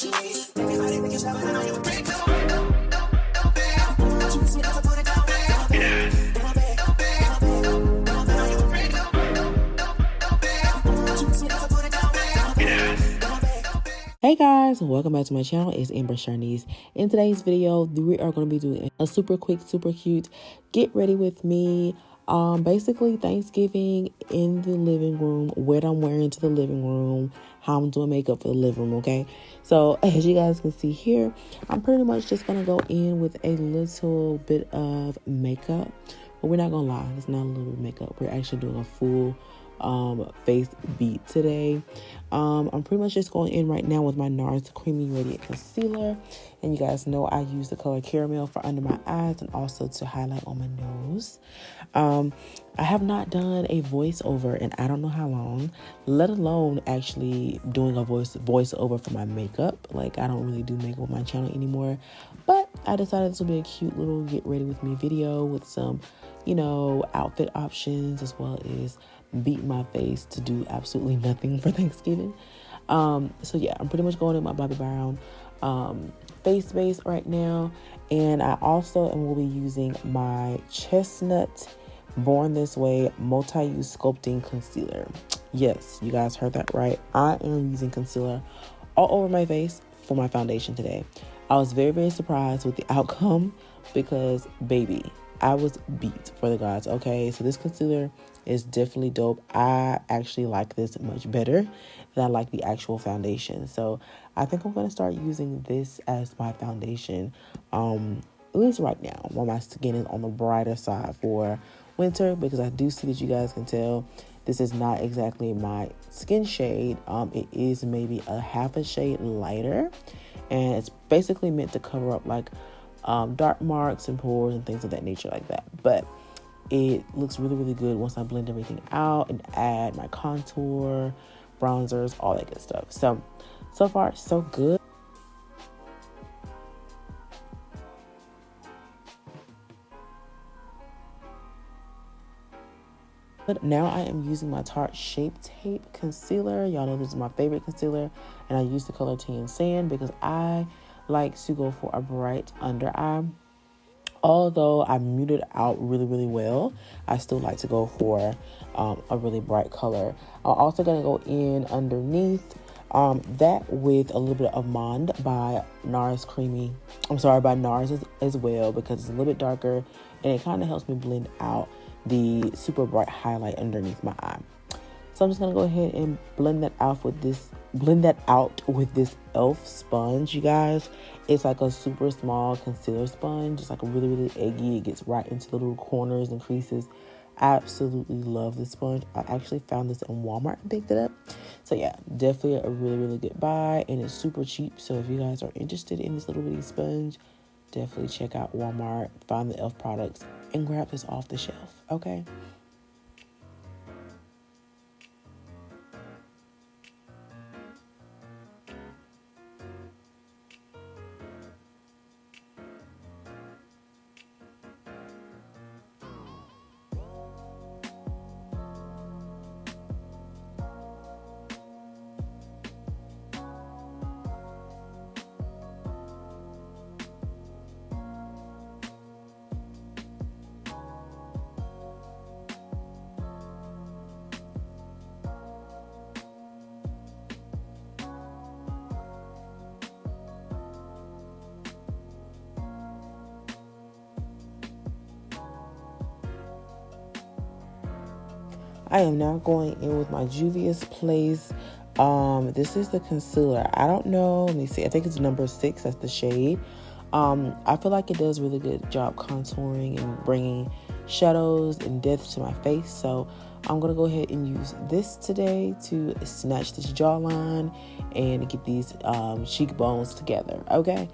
Hey guys, welcome back to my channel. It's Ambersharniece. In today's video, we are going to be doing a super quick, super cute get ready with me. Basically Thanksgiving in the living room, what I'm wearing to the living room, how I'm doing makeup for the living room, okay? So as you guys can see here, I'm pretty much just going to go in with a little bit of makeup. But we're not going to lie, it's not a little bit of makeup. We're actually doing a full face beat today. I'm pretty much just going in right now with my Nars Creamy Radiant Concealer, and you guys know I use the color Caramel for under my eyes and also to highlight on my nose. I have not done a voiceover in I don't know how long, let alone actually doing a voiceover for my makeup. Like, I don't really do makeup on my channel anymore, but I decided this will be a cute little get ready with me video with some, you know, outfit options, as well as beat my face to do absolutely nothing for Thanksgiving. So yeah, I'm pretty much going in my Bobbi Brown face base right now, and I also will be using my Chestnut Born This Way multi-use sculpting concealer. Yes, you guys heard that right. I am using concealer all over my face for my foundation today. I was very, very surprised with the outcome because, baby, I was beat for the gods, okay? So this concealer is definitely dope. I actually like this much better than I like the actual foundation. So I think I'm going to start using this as my foundation, at least right now, while my skin is on the brighter side for winter, because I do see that you guys can tell this is not exactly my skin shade. It is maybe a half a shade lighter, and it's basically meant to cover up like dark marks and pores and things of that nature like that. But it looks really, really good once I blend everything out and add my contour, bronzers, all that good stuff. So far, so good. But now I am using my Tarte Shape Tape Concealer. Y'all know this is my favorite concealer, and I use the color Tan Sand because I like to go for a bright under eye. Although I muted out really, really well, I still like to go for a really bright color. I'm also going to go in underneath that with a little bit of Monde by Nars by Nars as well, because it's a little bit darker and it kind of helps me blend out the super bright highlight underneath my eye. So I'm just going to go ahead and blend that out with this e.l.f. sponge, you guys. It's like a super small concealer sponge. It's like really, really eggy. It gets right into the little corners and creases. Absolutely love this sponge. I actually found this in Walmart and picked it up. So yeah, definitely a really, really good buy, and it's super cheap. So if you guys are interested in this little bitty sponge, definitely check out Walmart, find the e.l.f. products, and grab this off the shelf, okay? I am now going in with my Juvia's Place. This is the concealer. I don't know. Let me see. I think it's number 6. That's the shade. I feel like it does a really good job contouring and bringing shadows and depth to my face. So I'm going to go ahead and use this today to snatch this jawline and get these cheekbones together. Okay.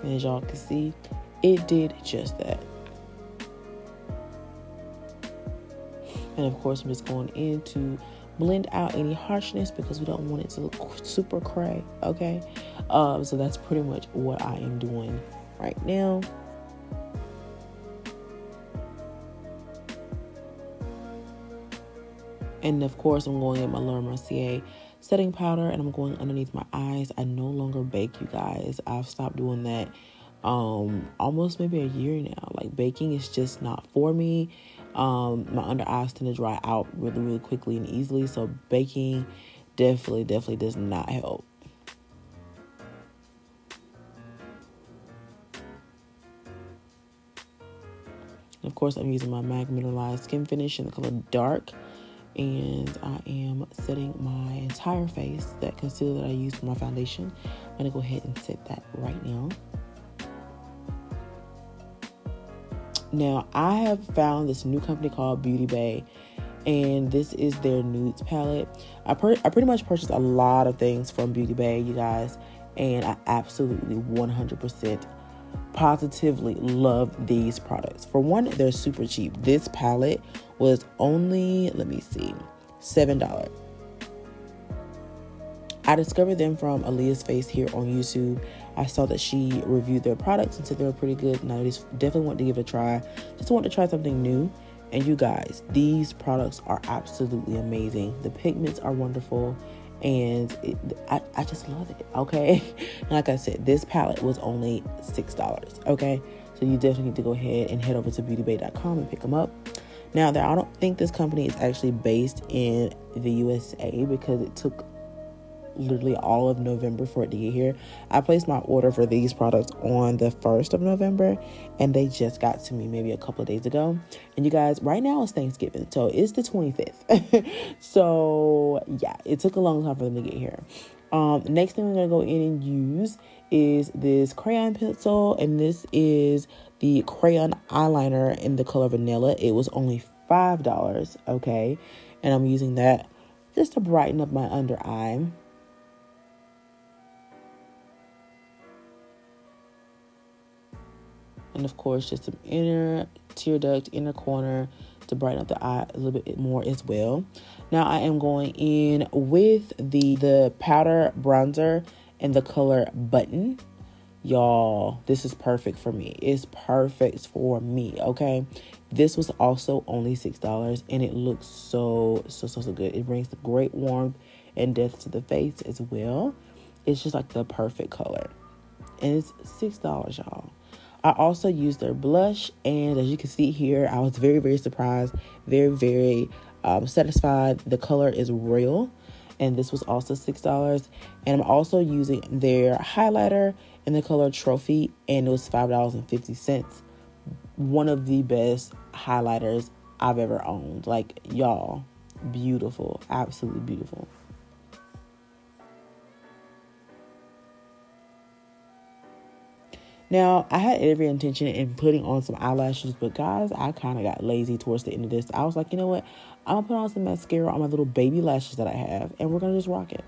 And as y'all can see, it did just that. And of course, I'm just going in to blend out any harshness because we don't want it to look super cray, okay? So that's pretty much what I am doing right now. And of course, I'm going in my Laura Mercier setting powder, and I'm going underneath my eyes. I no longer bake, you guys. I've stopped doing that almost maybe a year now. Like, baking is just not for me. My under eyes tend to dry out really, really quickly and easily. So baking definitely does not help. And of course, I'm using my MAC Mineralized Skin Finish in the color Dark. And I am setting my entire face. That concealer that I used for my foundation, I'm going to go ahead and set that right now. Now, I have found this new company called BOUGH, and this is their Nudes Palette. I pretty much purchased a lot of things from BOUGH, you guys, and I absolutely 100% positively love these products. For one, they're super cheap. This palette was only, let me see, $7. I discovered them from Aaliyah's Face here on YouTube. I saw that she reviewed their products and said they were pretty good, and I just definitely want to give it a try. Just want to try something new. And you guys, these products are absolutely amazing. The pigments are wonderful, and I just love it, okay? And like I said, this palette was only $6, okay? So you definitely need to go ahead and head over to beautybay.com and pick them up. Now, I don't think this company is actually based in the USA because it took literally all of November for it to get here. I placed my order for these products on the 1st of November, and they just got to me maybe a couple of days ago. And you guys, right now it's Thanksgiving, so it's the 25th. So yeah, it took a long time for them to get here. Next thing we're gonna go in and use is this crayon pencil, and this is the Crayon Eyeliner in the color Vanilla. It was only $5, okay? And I'm using that just to brighten up my under eye. And of course, just some inner tear duct, inner corner to brighten up the eye a little bit more as well. Now I am going in with the powder bronzer in the color Button. Y'all, this is perfect for me. It's perfect for me, okay? This was also only $6, and it looks so good. It brings the great warmth and depth to the face as well. It's just like the perfect color. And it's $6, y'all. I also used their blush, and as you can see here, I was very surprised, very satisfied. The color is Royal, and this was also $6. And I'm also using their highlighter in the color Trophy, and it was $5.50. One of the best highlighters I've ever owned. Like, y'all, beautiful, absolutely beautiful. Now, I had every intention in putting on some eyelashes, but guys, I kind of got lazy towards the end of this. I was like, you know what? I'm going to put on some mascara on my little baby lashes that I have, and we're going to just rock it.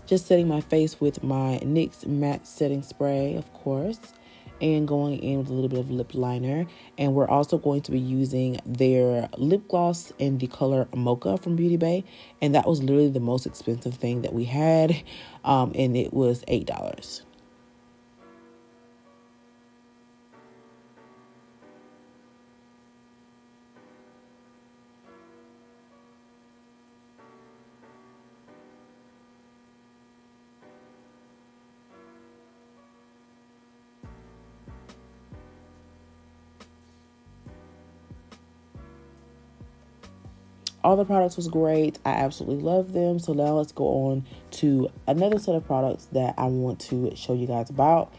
Just setting my face with my NYX matte setting spray, of course, and going in with a little bit of lip liner. And we're also going to be using their lip gloss in the color Mocha from BOUGH, and that was literally the most expensive thing that we had, and it was $8. All the products was great. I absolutely love them. So now let's go on to another set of products that I want to show you guys about.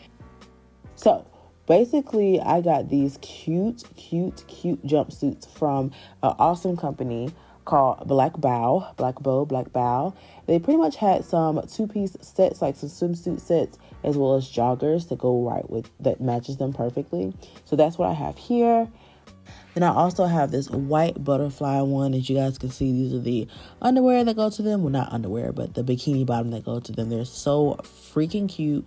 So basically, I got these cute jumpsuits from an awesome company called Blackbough. They pretty much had some two-piece sets, like some swimsuit sets, as well as joggers to go right with that matches them perfectly. So that's what I have here. Then I also have this white butterfly one. As you guys can see, these are the underwear that go to them. Well, not underwear, but the bikini bottom that go to them. They're so freaking cute.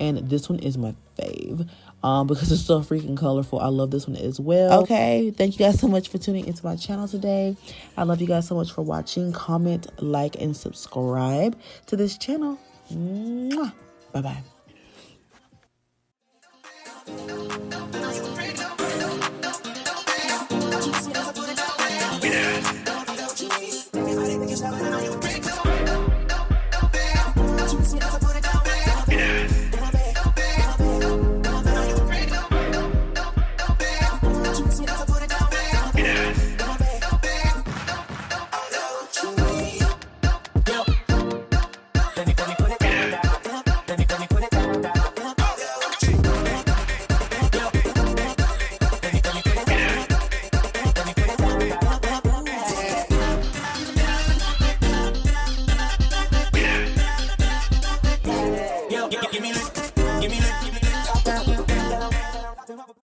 And this one is my fave because it's so freaking colorful. I love this one as well. Okay, thank you guys so much for tuning into my channel today. I love you guys so much for watching. Comment, like, and subscribe to this channel. Mwah. Bye-bye.